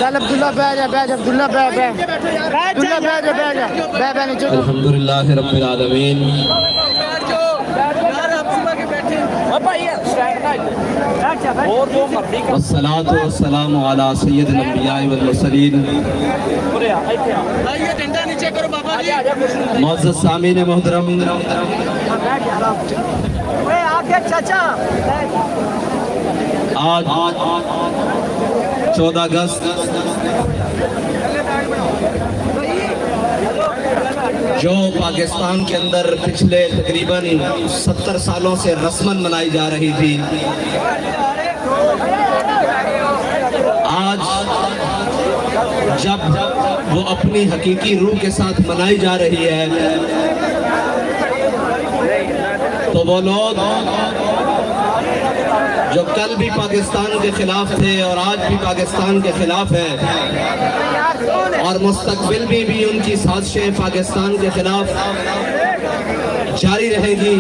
چل عبداللہ بیٹھ عبداللہ بیٹھ عبداللہ بیٹھ نیچے الحمدللہ رب العالمین والصلاة والسلام علی سید الانبیاء والمرسلین معزز سامعین محترم، آج 14 اگست جو پاکستان کے اندر پچھلے تقریباً 70 سالوں سے رسماً منائی جا رہی تھی، آج جب وہ اپنی حقیقی روح کے ساتھ منائی جا رہی ہے تو وہ لوگ جو کل بھی پاکستان کے خلاف تھے اور آج بھی پاکستان کے خلاف ہیں اور مستقبل میں بھی ان کی سازشیں پاکستان کے خلاف جاری رہے گی،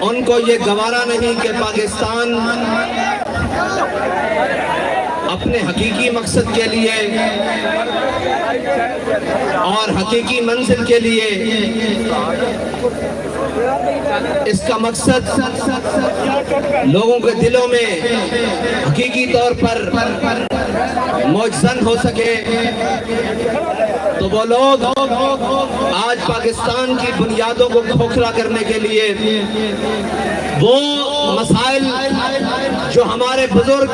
ان کو یہ گوارا نہیں کہ پاکستان اپنے حقیقی مقصد کے لیے اور حقیقی منزل کے لیے اس کا مقصد لوگوں کے دلوں میں حقیقی طور پر موجزن ہو سکے، تو وہ لوگ آج پاکستان کی بنیادوں کو کھوکھلا کرنے کے لیے وہ مسائل جو ہمارے بزرگ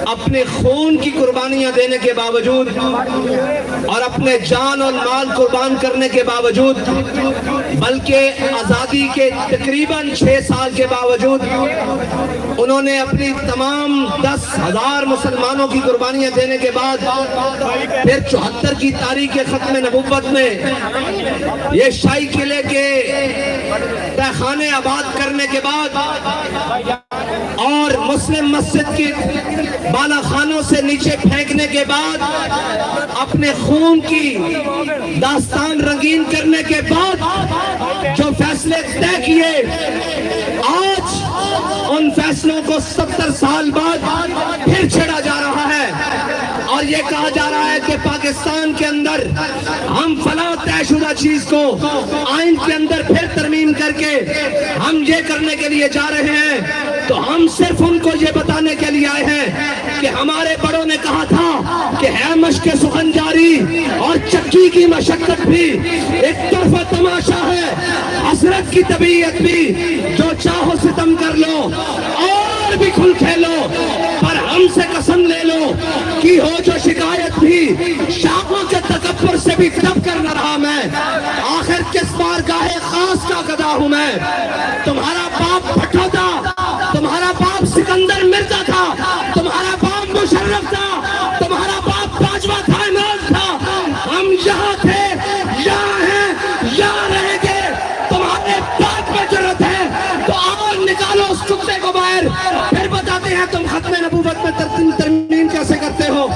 اپنے خون کی قربانیاں دینے کے باوجود اور اپنے جان اور مال قربان کرنے کے باوجود، بلکہ آزادی کے تقریباً 6 سال کے باوجود انہوں نے اپنی تمام 10,000 مسلمانوں کی قربانیاں دینے کے بعد پھر 74 کی تاریخ ختم نبوت میں یہ شاہی قلعے کے تہخانے آباد کرنے کے بعد اور مسلم مسجد کی بالا خانوں سے نیچے پھینکنے کے بعد اپنے خون کی داستان رنگین کرنے کے بعد جو فیصلے طے کیے، آج ان فیصلوں کو 70 سال بعد پھر چھڑا جا رہا ہے اور یہ کہا جا رہا ہے کہ پاکستان کے اندر ہم فلاں طے شدہ چیز کو آئین کے اندر پھر ترمیم کر کے ہم یہ کرنے کے لیے جا رہے ہیں، تو ہم صرف ان کو یہ بتانے کے لیے آئے ہیں کہ ہمارے بڑوں نے کہا تھا کہ ہے مشق سخن جاری اور چکی کی مشقت بھی ایک طرفہ تماشا ہے، حسرت کی طبیعت بھی جو چاہو ستم کر لو اور بھی کھل کھیلو، پر ہم سے قسم لے لو کی ہو جو شکایت بھی شاخوں کے تکبر سے بھی دب کر نہ رہا میں، آخر کس بارگاہ خاص کا گدا ہوں میں، تمہارا باپ بھٹو تھا، تمہارا باپ سکندر مرزا تھا، تمہارا باپ مشرف تھا، تمہارا باپ باجوہ تھا، امام تھا، ہم یہاں تھے، یہاں ہیں، یہاں رہیں گے، تمہارے باپ میں جرت ہے تو آج نکالو اس کتے کو باہر، پھر بتاتے ہیں تم ختم نبوت میں ترمیم کیسے کرتے ہو۔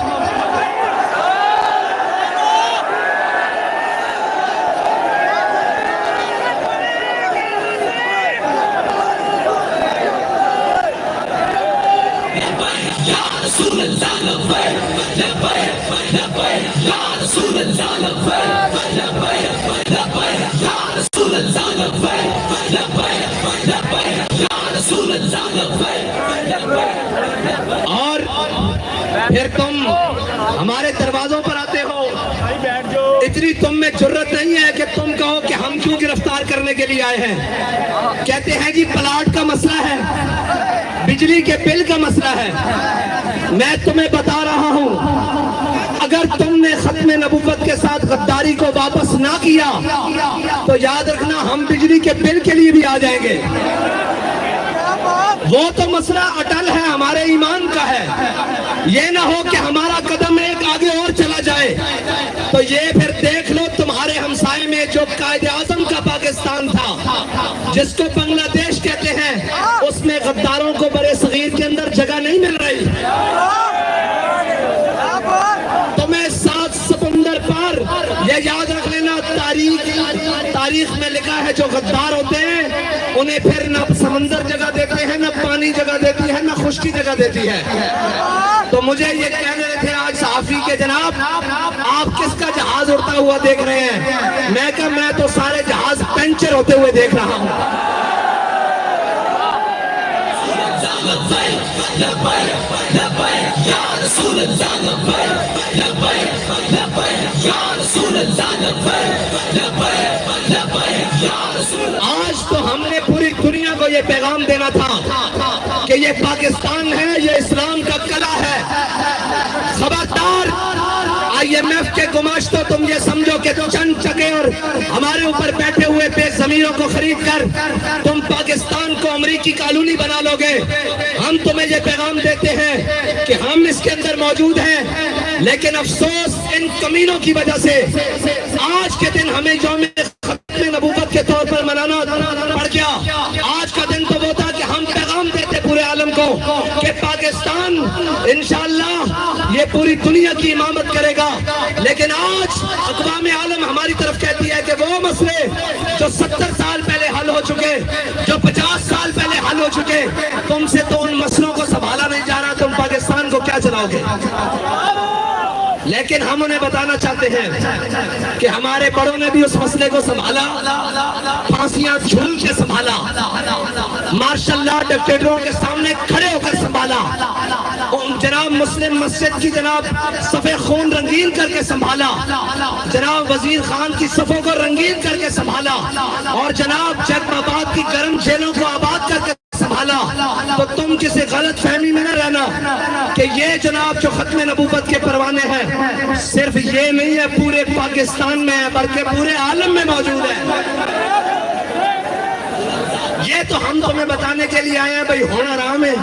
اور پھر تم ہمارے دروازوں پر آتے ہو، اتنی تم میں جرت نہیں ہے کہ تم کہو کہ ہم کیوں گرفتار کرنے کے لیے آئے ہیں، کہتے ہیں جی پلاٹ کا مسئلہ ہے، بجلی کے بل کا مسئلہ ہے، میں تمہیں بتا رہا ہوں اگر تم نے ختم نبوت کے ساتھ غداری کو واپس نہ کیا تو یاد رکھنا ہم بجلی کے بل کے لیے بھی آ جائیں گے. وہ تو مسئلہ اٹل ہے، ہمارے ایمان کا ہے. یہ نہ ہو کہ ہمارا قدم ایک آگے اور چلا جائے تو یہ پھر دیکھ لو تمہارے ہمسائے میں جو قائد اعظم کا پاکستان تھا، جس کو بنگلہ دیش کہتے ہیں، اس میں غداروں کو برے صغیر کے اندر جگہ نہیں مل رہی. تمہیں 7 سمندر پار یہ یاد رکھ لینا، تاریخ میں لکھا ہے جو غدار ہوتے ہیں انہیں پھر نہ سمندر جگہ دیتے ہیں، نہ پانی جگہ دیتی ہے، نہ خشکی جگہ دیتی ہے. تو مجھے یہ کہہ رہے تھے آج صحافی کے جناب آپ کس کا جہاز اڑتا ہوا دیکھ رہے ہیں؟ میں کہا میں تو سارے جہاز پنچر ہوتے ہوئے دیکھ رہا ہوں. آج تو ہم نے پوری دنیا کو یہ پیغام دینا تھا کہ یہ پاکستان ہے، یہ اسلام کا قلعہ ہے. خبردار IMF کے گماشتوں تم یہ سمجھو کہ چند چکے اور ہمارے اوپر بیٹھے ہوئے بے ضمیروں کو خرید کر تم پاکستان کو امریکی کالونی بنا لو گے. ہم تمہیں یہ پیغام دیتے ہیں کہ ہم اس کے اندر موجود ہیں، لیکن افسوس ان کمینوں کی وجہ سے آج کے دن ہمیں یوم ختم نبوت کے طور پر منانا پڑ گیا. آج کا دن تو وہ تھا کہ ہم پیغام دیتے پورے عالم کو کہ پاکستان انشاءاللہ یہ پوری دنیا کی امامت کرے گا. لیکن آج اقوام عالم ہماری طرف کہتی ہے کہ وہ مسئلے جو 70 سال پہلے حل ہو چکے، جو 50 سال پہلے حل ہو چکے، تم سے تو ان مسئلوں کو سنبھالا نہیں جا رہا، تم پاکستان کو کیا چلاؤ گے؟ لیکن ہم انہیں بتانا چاہتے ہیں کہ ہمارے بڑوں نے بھی اس مسئلے کو سنبھالا، پھانسیاں جھول کے سنبھالا، ماشاء اللہ ڈکٹیٹروں کے سامنے کھڑے ہو کر سنبھالا، جناب مسلم مسجد کی جناب صفے خون رنگین کر کے سنبھالا، جناب وزیر خان کی صفوں کو رنگین کر کے سنبھالا، اور جناب جگ آباد کی گرم جیلوں کو آباد کر کے سنبھالا. تو تم کسی غلط فہمی میں نہ رہنا کہ یہ جناب جو ختم نبوت کے پروانے ہیں صرف یہ نہیں ہے پورے پاکستان میں ہے بلکہ پورے عالم میں موجود ہے. یہ تو ہم تمہیں بتانے کے لیے آئے ہیں بھائی ہونا رام ہے.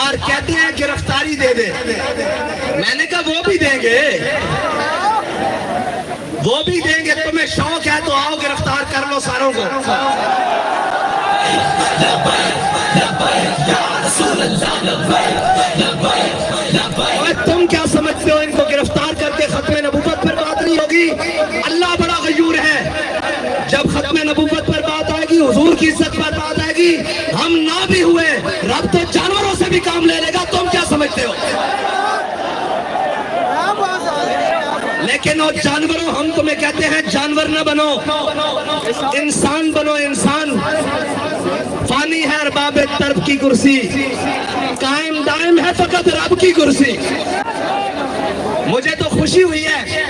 اور کہتے ہیں گرفتاری دے دے. میں نے کہا وہ بھی دیں گے، وہ بھی دیں گے. تمہیں شوق ہے تو آؤ گرفتار کر لو ساروں کو. تم کیا سمجھتے ہو ان کو گرفتار کر کے ختم نبوت پر بات نہیں ہوگی؟ اللہ بڑا غیور ہے. جب ختم نبوت پر بات آئے گی، حضور کی عزت پر بات آئے گی، ہم نہ بھی ہوئے رب تو جانوروں سے بھی کام لے لے گا. تم کیا سمجھتے ہو؟ لیکن وہ جانوروں، ہم تمہیں کہتے ہیں جانور نہ بنو، انسان بنو. انسان فانی ہے ارباب طرب کی کرسی، قائم دائم ہے فقط رب کی کرسی. مجھے تو خوشی ہوئی ہے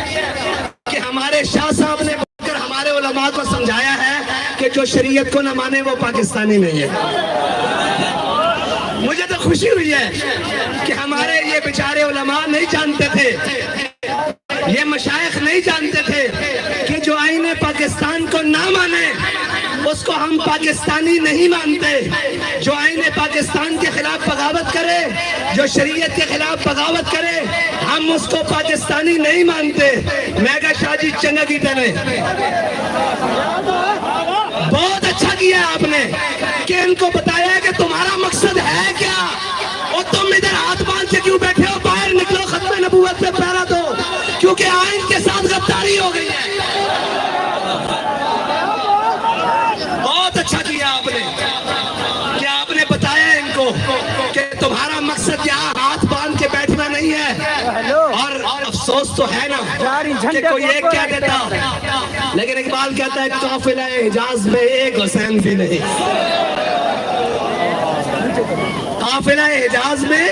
کہ ہمارے شاہ صاحب نے ہمارے علماء کو سمجھایا ہے کہ جو شریعت کو نہ مانے وہ پاکستانی نہیں ہے. مجھے تو خوشی ہوئی ہے کہ ہمارے یہ بیچارے علماء نہیں جانتے تھے، یہ مشائخ نہیں جانتے تھے کہ جو آئین پاکستان کو نہ مانے اس کو ہم پاکستانی نہیں مانتے. جو آئین پاکستان کے خلاف بغاوت کرے، جو شریعت کے خلاف بغاوت کرے، ہم اس کو پاکستانی نہیں مانتے. میں کہا شاہ جی چنگا کیتے نے، بہت اچھا کیا آپ نے کہ ان کو بتایا کہ تمہارا مقصد ہے کیا، اور تم ادھر ہاتھ باندھ کے کیوں بیٹھے ہو؟ باہر نکلو، ختم نبوت پہ پہرا دو، کیونکہ آئین کے ساتھ غداری ہو گئی ہے. بہت اچھا کیا آپ نے کہ آپ نے بتایا ان کو کہ تمہارا مقصد یہاں ہاتھ باندھ کے بیٹھنا نہیں ہے. اور افسوس تو ہے نا کہ کوئی ایک کہہ دیتا، لیکن اقبال کہتا ہے قافلہ حجاز میں ایک حسین بھی نہیں. قافلہ حجاز میں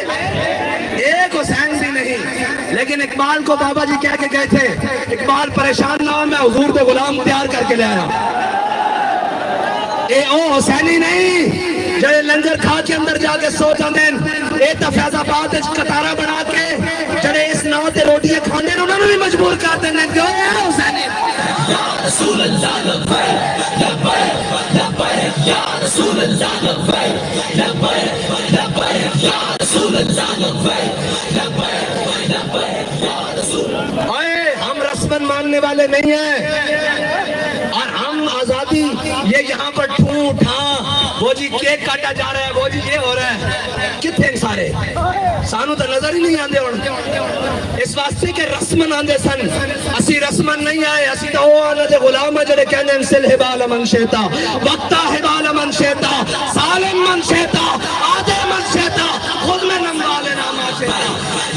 ایک حسین بھی نہیں. لیکن اقبال کو بابا جی کہہ کے گئے تھے اقبال پریشان نہ ہو، میں حضور پہ غلام تیار کر کے لے آیا. اے او حسینی نہیں جڑے لنگر کھا کے اندر جا کے سو جاندے اے تا فیض آباد وچ قطارا بنا کے جڑے اس ناؤ تے روٹیاں کھاندے انہاں نوں بھی مجبور کر دیندے کہ اے حسینی یا رسول اللہ لبیک لبیک لبیک یا رسول اللہ لبیک لبیک لبیک یا رسول اللہ لبیک لبیک لبیک یا رسول اللہ. اے ہم رسمن ماننے والے نہیں ہیں اور ہم آزادی یہ یہاں پر ٹھوں ٹھاں وہ جی کیک کاٹا جا رہا ہے وہ جی یہ ہو رہا ہے کتنے سارے سانو تو نظر ہی نہیں آندے ہون اس واسطے کہ رسمن آندے سن اسی رسمن نہیں آئے اسی تو وہ آنے دے غلام جڑے کہنے انسل حبال من شیطا وقتا حبال من شیطا سالم من شیطا آدھے من شیطا خود میں نمبال ناما شیطا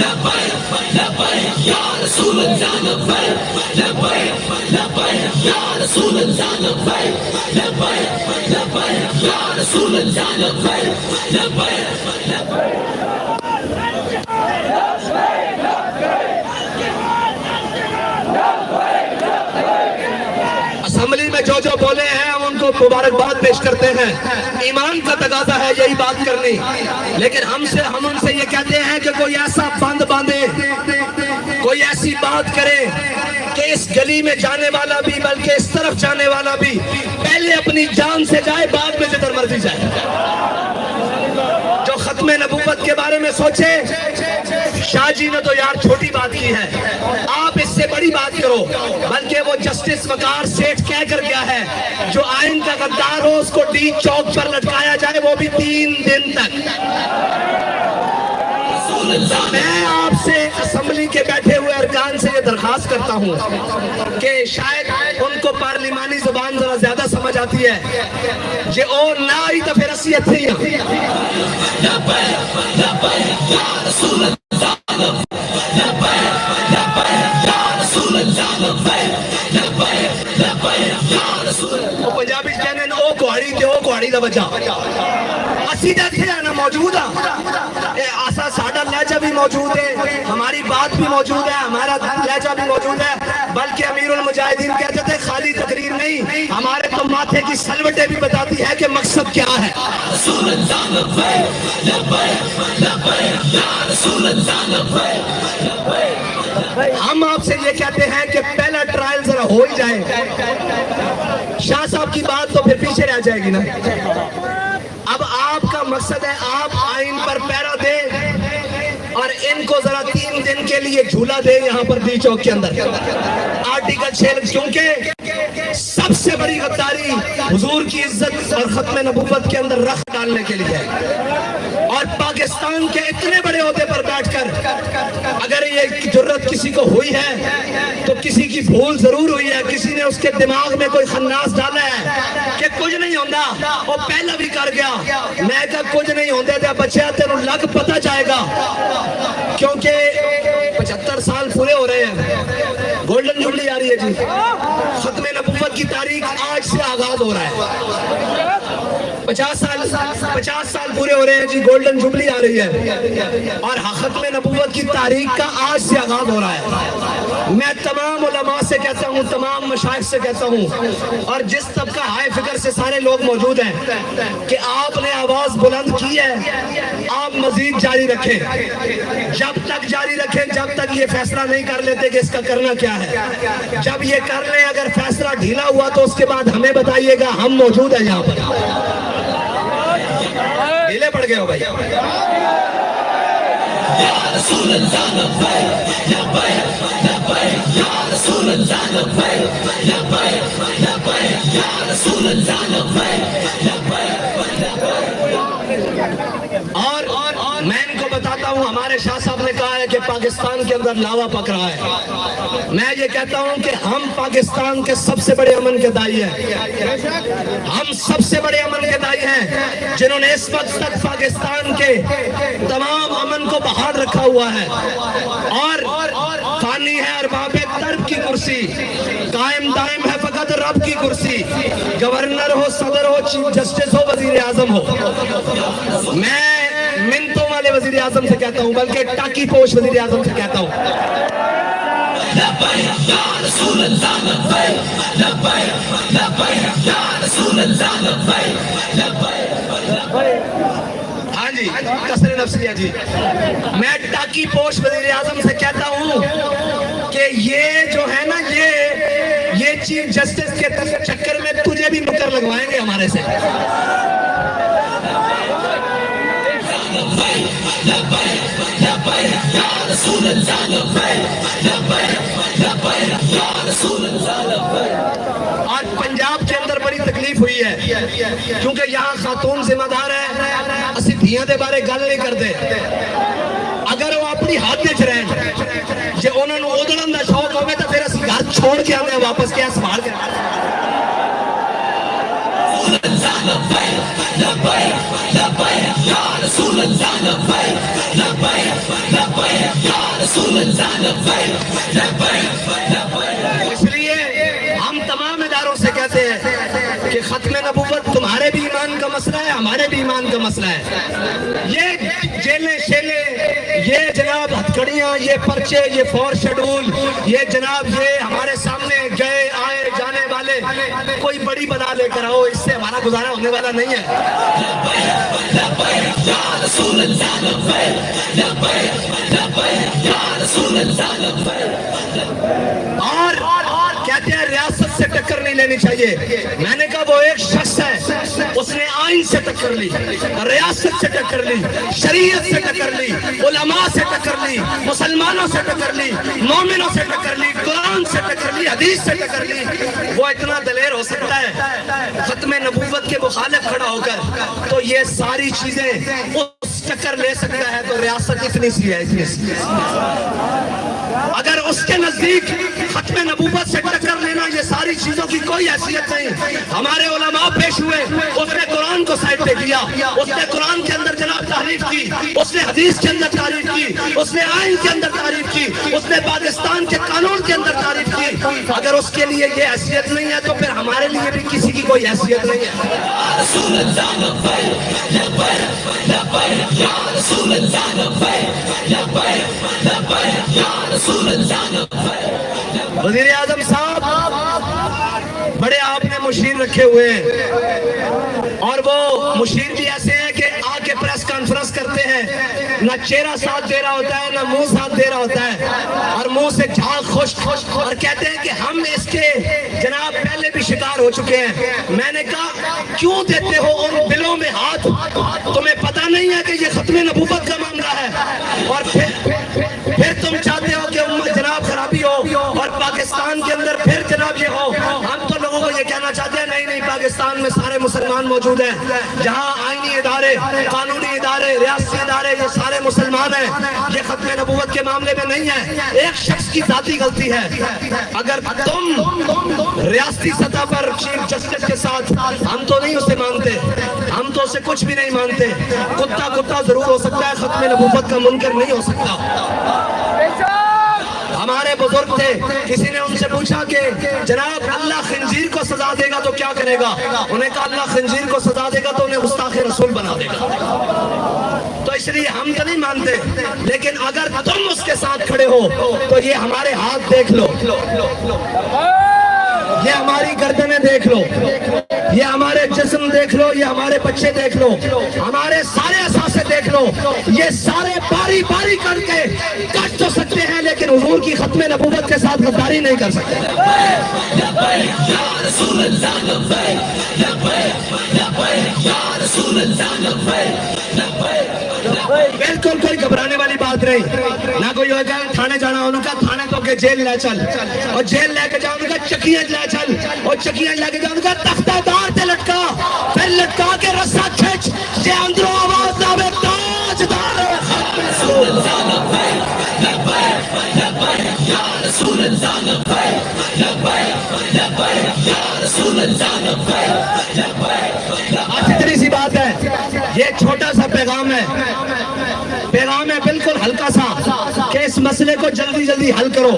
لبائک لبائک یا رسول اللہ لبائک لبائک لبائک یا رسول اللہ لبائک لبائک لبائک یا رسول اللہ لبائک لبائک لبائک. اسمبلی میں جو بولے ہیں ہم ان کو مبارکباد پیش کرتے ہیں ایمان کا تقاضا ہے یہی بات کرنی لیکن ہم ان سے یہ کہتے ہیں کہ کوئی ایسا بند باندھے کوئی ایسی بات کرے کہ اس گلی میں جانے والا بھی بلکہ اس طرف جانے والا بھی پہلے اپنی جان سے جائے بعد میں جدھر مرضی جائے. جو ختم نبوت کے بارے میں سوچے شاہ جی نے تو یار چھوٹی بات کی ہے آپ اس سے بڑی بات کرو بلکہ وہ جسٹس وقار سیٹھ کہہ کر گیا ہے جو آئین کا غدار ہو اس کو ڈی چوک پر لٹکایا جائے وہ بھی 3 دن تک. میں آپ سے اسمبلی کے بیٹھے ہوئے ارکان سے یہ درخواست کرتا ہوں کہ شاید ان کو پارلیمانی زبان ذرا زیادہ سمجھ آتی ہے یہ اور نہ آئی تو پھر اسی اتھے ہی پنجابی کہنے او کوہڑی تے او کوہڑی دا بچہ اسی دا تھے آنا موجود ہے آسا ساڑھا لہجہ بھی موجود ہے ہماری بات بھی موجود ہے ہمارا لہجہ بھی موجود ہے بلکہ امیر المجاہدین کہتے تھے خالی تقریر نہیں ہمارے تو ماتھے کی سلوٹیں بھی بتاتی ہے کہ مقصد کیا ہے. رسول اللہ لبیک لبیک لبیک یا رسول اللہ لبیک لبیک. ہم آپ سے یہ کہتے ہیں کہ پہلا ٹرائل ذرا ہو ہی جائے. شاہ صاحب کی بات تو پھر پیچھے رہ جائے گی نا. اب آپ کا مقصد ہے آپ آئین پر پیرا دیں اور ان کو ذرا 3 دن کے لیے جھولا دیں یہاں پر ڈی چوک کے اندر آرٹیکل 6 کیونکہ سب سے بڑی غداری حضور کی عزت اور ختم نبوت کے اندر رخ ڈالنے کے لیے اور پاکستان کے اتنے بڑے عہدے پر بیٹھ کر اگر یہ جرت کسی کو ہوئی ہے تو کسی کی بھول ضرور ہوئی ہے کسی نے اس کے دماغ میں کوئی خناس ڈالا ہے کہ کچھ نہیں ہوتا وہ پہلا بھی کر گیا میں کہا کچھ نہیں ہوتے تھے بچہ تیروں لگ پتہ جائے گا کیونکہ 75 سال پورے ہو رہے ہیں گولڈن جوبلی آ رہی ہے جی ختم نبوت کی تاریخ آج سے آغاز ہو رہا ہے 50 سال پورے ہو رہے ہیں جی گولڈن جوبلی آ رہی ہے اور ختم نبوت کی تاریخ کا آج سے آغاز ہو رہا ہے. میں تمام علماء سے کہتا ہوں تمام مشائخ سے کہتا ہوں اور جس طبقہ ہائے فکر سے سارے لوگ موجود ہیں کہ آپ نے آواز بلند کی ہے آپ مزید جاری رکھیں جب تک جاری رکھیں جب تک یہ فیصلہ نہیں کر لیتے کہ اس کا کرنا کیا ہے. جب یہ کر لیں اگر فیصلہ ڈھیلا ہوا تو اس کے بعد ہمیں بتائیے گا ہم موجود ہیں یہاں پر. ڈھیلے پڑ گئے ہو بھائی. یا رسول اللہ لبیک لبیک لبیک یا رسول اللہ لبیک لبیک لبیک یا رسول اللہ لبیک لبیک لبیک. اور میں ان کو بتاتا ہوں ہمارے شاہ صاحب نے کہا ہے کہ پاکستان کے اندر لاوا پک رہا ہے. میں یہ کہتا ہوں کہ ہم پاکستان کے سب سے بڑے امن کے دائی ہیں ہم سب سے بڑے امن کے دائی ہیں جنہوں نے اس وقت تک پاکستان کے تمام امن کو بحال رکھا ہوا ہے اور فانی ہے اور باب ترک کی کرسی قائم دائم ہے فقط رب کی کرسی گورنر ہو صدر ہو چیف جسٹس ہو وزیر اعظم ہو. میں منتوں والے وزیر اعظم سے کہتا ہوں بلکہ ٹاکی پوش وزیر اعظم سے کہتا ہوں ہاں جی کثر نفسیہ جی، میں ٹاکی پوش وزیر اعظم سے کہتا ہوں کہ یہ جو ہے نا یہ چیف جسٹس کے چکر میں تجھے بھی مکر لگوائیں گے ہمارے سے. آج پنجاب کے اندر بڑی تکلیف ہوئی ہے کیونکہ یہاں خاتون ذمہ دار ہے، اسی دھیاں دے بارے گل نہیں کرتے. اگر وہ اپنی ہاتھ وچ رہن جے انہوں نے اودڑن دا شوق ہوے تو پھر اسی گھر چھوڑ کے آنے واپس کیا سنبھال کے اس لیے ہم تمام اداروں سے کہتے ہیں کہ ختم نبوت تمہارے بھی ایمان کا مسئلہ ہے، ہمارے بھی ایمان کا مسئلہ ہے. یہ جیلیں شیلیں، یہ جناب ہتھکڑیاں، یہ پرچے، یہ فور شیڈول، یہ جناب یہ ہمارے سامنے گئے آئے جانے والے کوئی بڑی بنا لے کر آؤ، اس سے ہمارا گزارا ہونے والا نہیں ہے. اور کہتے ہیں ریاست سے ٹکر نہیں لینی چاہیے. میں نے کہا وہ ایک شخص ہے، اس نے آئین سے ٹکر لی، ریاست سے ٹکر لی، شریعت سے ٹکر لی، علماء سے ٹکر لی، مسلمانوں سے ٹکر لی، مومنوں سے ٹکر لی، قرآن سے ٹکر لی، حدیث سے ٹکر لی. وہ اتنا دلیر ہو سکتا ہے ختم نبوت کے مخالف کھڑا ہو کر، تو یہ ساری چیزیں اس ٹکر لے سکتا ہے. تو ریاست اتنی سی ہے، اتنی سی. اگر اس کے نزدیک ختم نبوت سے ٹکر لینا یہ ساری چیزوں کی کوئی حیثیت نہیں. ہمارے علماء پیش ہوئے، اس نے قرآن کو سائڈ پہ کیا، اس نے قرآن کے اندر جناب تعریف کی، اس نے حدیث کے اندر تعریف کی، اس نے آئین کے اندر تعریف کی، اس نے پاکستان کے قانون کے اندر تعریف کی. اگر اس کے لیے یہ حیثیت نہیں ہے تو پھر ہمارے لیے بھی کسی کی کوئی حیثیت نہیں ہے. وزیر اعظم صاحب بڑے آپ نے مشیر رکھے ہوئے ہیں، اور وہ مشیر بھی ایسے ہیں کہ آ کے پریس کانفرنس کرتے ہیں، نہ چہرہ ساتھ دے رہا ہوتا ہے نہ منہ ساتھ دے رہا ہوتا ہے، اور منہ سے جھاگ خشک، اور کہتے ہیں کہ ہم اس کے جناب پہلے بھی شکار ہو چکے ہیں. میں نے کہا کیوں دیتے ہو ان بلوں میں ہاتھ؟ تمہیں پتہ نہیں ہے کہ یہ ختم نبوت کا معاملہ ہے، اور پھر تم چاہتے ہو کہ امت جناب خرابی ہو اور پاکستان کے اندر پھر جناب یہ ہو. ہم تو لوگوں کو یہ کہنا چاہتے ہیں نہیں پاکستان میں سارے مسلمان موجود ہیں، جہاں آئینی ادارے، قانونی ادارے، ریاستی ادارے یہ سارے مسلمان ہیں. یہ ختم نبوت کے معاملے میں نہیں ہے، ایک شخص کی ذاتی غلطی ہے. اگر تم ریاستی سطح پر چیف جسٹس کے ساتھ، ہم تو نہیں اسے مانتے، ہم تو اسے کچھ بھی نہیں مانتے. کتا ضرور ہو سکتا ہے، ختم نبوت کا منکر نہیں ہو سکتا. ہمارے بزرگ تھے، کسی نے ان سے پوچھا کہ جناب اللہ خنزیر کو سزا دے گا تو کیا کرے گا؟ انہیں کہا اللہ خنزیر کو سزا دے گا تو انہیں گستاخ رسول بنا دے گا. تو اس لیے ہم تو نہیں مانتے، لیکن اگر تم اس کے ساتھ کھڑے ہو تو یہ ہمارے ہاتھ دیکھ لو، یہ ہماری گردنیں دیکھ لو، یہ ہمارے جسم دیکھ لو، یہ ہمارے بچے دیکھ لو، ہمارے سارے اثاثے دیکھ لو. یہ سارے باری باری کر کے کٹ تو سکتے ہیں لیکن حضور کی ختم نبوت کے ساتھ غداری نہیں کر سکتے. بالکل کوئی گھبرانے والی بات نہیں. نہ کوئی ہوگا تھانے جانا ان کا، تھانے تو کہ جیل لے چل، اور جیل لے کے جاؤ ان کا چکیاں لے چل، اور چکیاں لے کے جاؤ ان کا تختہ دار تے لٹکا، پھر لٹکا کے رسا کھچ، جے اندروں آواز آوے تاجدار اتنی سی بات ہے. یہ چھوٹا سا پیغام ہے، پیغام ہے بالکل ہلکا سا کہ اس مسئلے کو جلدی جلدی حل کرو.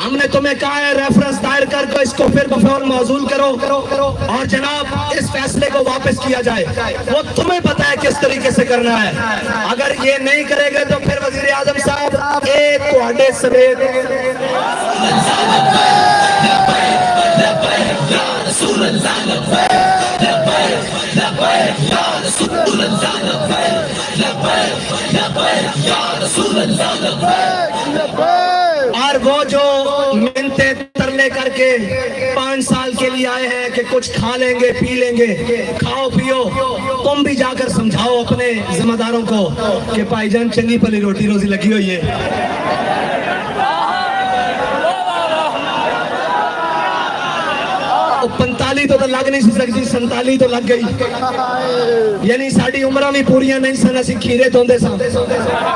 ہم نے تمہیں کہا ہے ریفرنس دائر کر کے اس کو پھر بفور معزول کرو اور جناب اس فیصلے کو واپس کیا جائے. وہ تمہیں پتا ہے کس طریقے سے کرنا ہے. اگر یہ نہیں کرے گے تو پھر وزیر اعظم صاحب ایک کوڑے سمیت اور وہ جو منتیں ترلے کر کے 5 سال کے لیے آئے ہیں کہ کچھ کھا لیں گے پی لیں گے, کھاؤ پیو. تم بھی جا کر سمجھاؤ اپنے ذمہ داروں کو کہ بھائی جان چنگی پلی روٹی روزی لگی ہوئی ہے. 45 تو لگ نہیں سکتی, 47 تو لگ گئی. یعنی ساری عمرہ بھی پوریاں نہیں سن. اسی کھیرے دھوندے سا,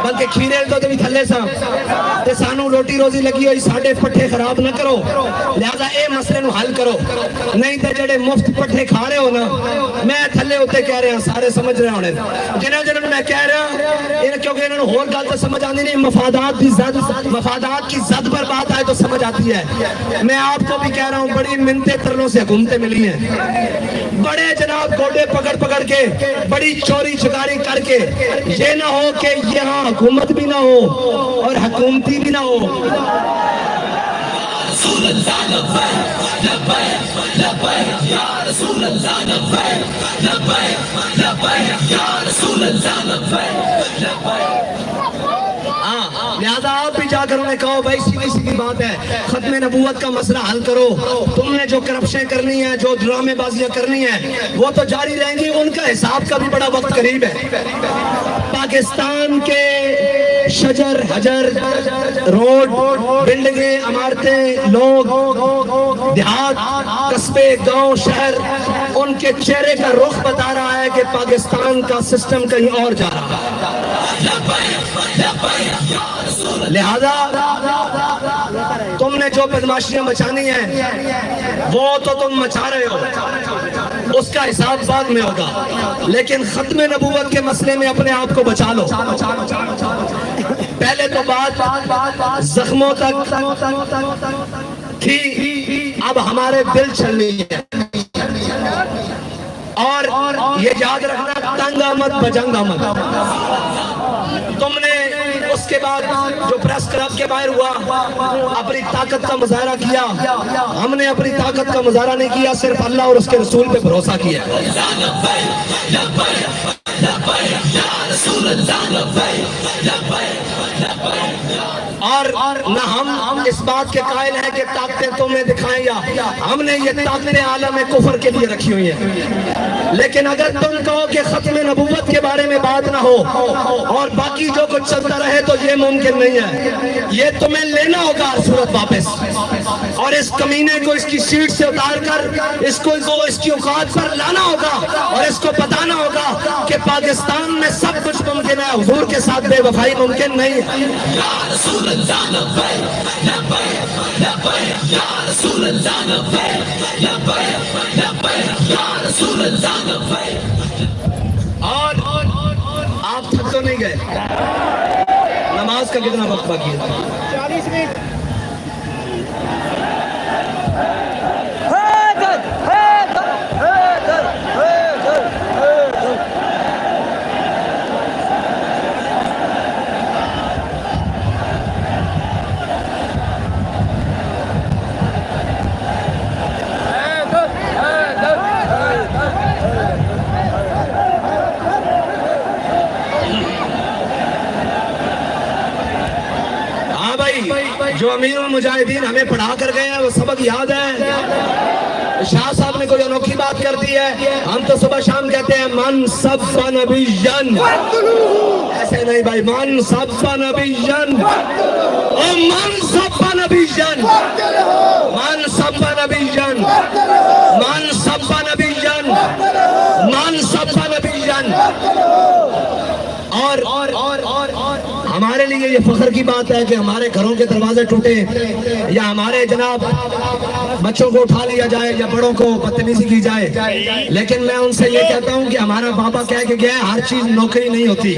بلکہ کھیرے تو بھی تھلے سا تے سانو روٹی روزی لگی ہوئی. ساڈے پٹھے خراب نہ کرو, لہذا اے مسئلے نو حل کرو. نہیں تے جڑے مفت پٹھے کھا رہے ہو نا, میں تھلے ہوتے کہہ رہا سارے سمجھ رہے ہونے جنہوں میں کہہ رہا کیونکہ انہوں نے ہور گل تو سمجھ آتی نہیں. مفادات کی زد پر بات آئے تو سمجھ آتی ہے. میں آپ کو بھی کہہ رہا ہوں بڑی منتیں ترلوں سے حکومتیں ملی ہیں, بڑے جناب گوڈے پکڑ پکڑ کے, بڑی چوری چکاری کر کے. یہ نہ ہو کہ یہاں حکومت بھی نہ ہو اور حکومتی بھی نہ ہو. لہذا آپ بھی جا کر انہیں کہو بھائی سیدھی سیدھی بات ہے, ختم نبوت کا مسئلہ حل کرو. تم نے جو کرپشن کرنی ہے, جو ڈرامے بازیاں کرنی ہیں, وہ تو جاری رہیں گی. ان کا حساب کا بھی بڑا وقت قریب ہے. پاکستان کے شجر حجر, روڈ, بلڈنگیں, عمارتیں, لوگ, دیہات, قصبے, گاؤں, شہر, ان کے چہرے کا رخ بتا رہا ہے کہ پاکستان کا سسٹم کہیں اور جا رہا ہے. لہذا تم نے جو بدماشیاں مچانی ہیں وہ تو تم مچا رہے ہو, اس کا حساب بعد میں ہوگا. لیکن ختم نبوت کے مسئلے میں اپنے آپ کو بچا لو. پہلے تو بات زخموں تک تھی, اب ہمارے دل چلنی ہے. اور یہ یاد رکھنا, تنگ آمد بجنگ آمد. تم نے اس کے بعد جو پریس کلب کے باہر ہوا اپنی طاقت کا مظاہرہ کیا. ہم نے اپنی طاقت کا مظاہرہ نہیں کیا, صرف اللہ اور اس کے رسول پہ بھروسہ کیا. اور نہ ہم اس بات کے قائل ہیں کہ طاقتیں تمہیں دکھائیں, یا ہم نے یہ طاقتیں عالم کفر کے لیے رکھی ہوئی ہیں. لیکن اگر تم کہو کہ ختم نبوت کے بارے میں بات نہ ہو اور باقی جو کچھ چلتا رہے تو یہ ممکن نہیں ہے. یہ تمہیں لینا ہوگا صورت واپس, اور اس کمینے کو اس کی سیٹ سے اتار کر اس کو اس کی اوقات پر لانا ہوگا, اور اس کو بتانا ہوگا کہ پاکستان میں سب کچھ ممکن ہے, حضور کے ساتھ بے وفائی ممکن نہیں ہے. اور آپ تھک تو نہیں گئے؟ نماز کا کتنا وقت باقی ہے؟ 40 منٹ. جو امیر المجاہدین ہمیں پڑھا کر گئے ہیں وہ سبق یاد ہے. شاہ صاحب نے کوئی انوکھی بات کر دی ہے, ہم تو صبح شام کہتے ہیں من سب نبیًا. ایسے نہیں بھائی, من سب نبیًا, من سب نبیًا, من سب نبیًا, من سب نبیًا, من سب نبیًا. اور ہمارے لیے یہ فخر کی بات ہے کہ ہمارے گھروں کے دروازے ٹوٹے, یا ہمارے جناب بچوں کو اٹھا لیا جائے, یا بڑوں کو بدتمیزی کی جائے. لیکن میں ان سے یہ کہتا ہوں کہ ہمارا بابا کہہ کے گیا, ہر چیز نوکری نہیں ہوتی.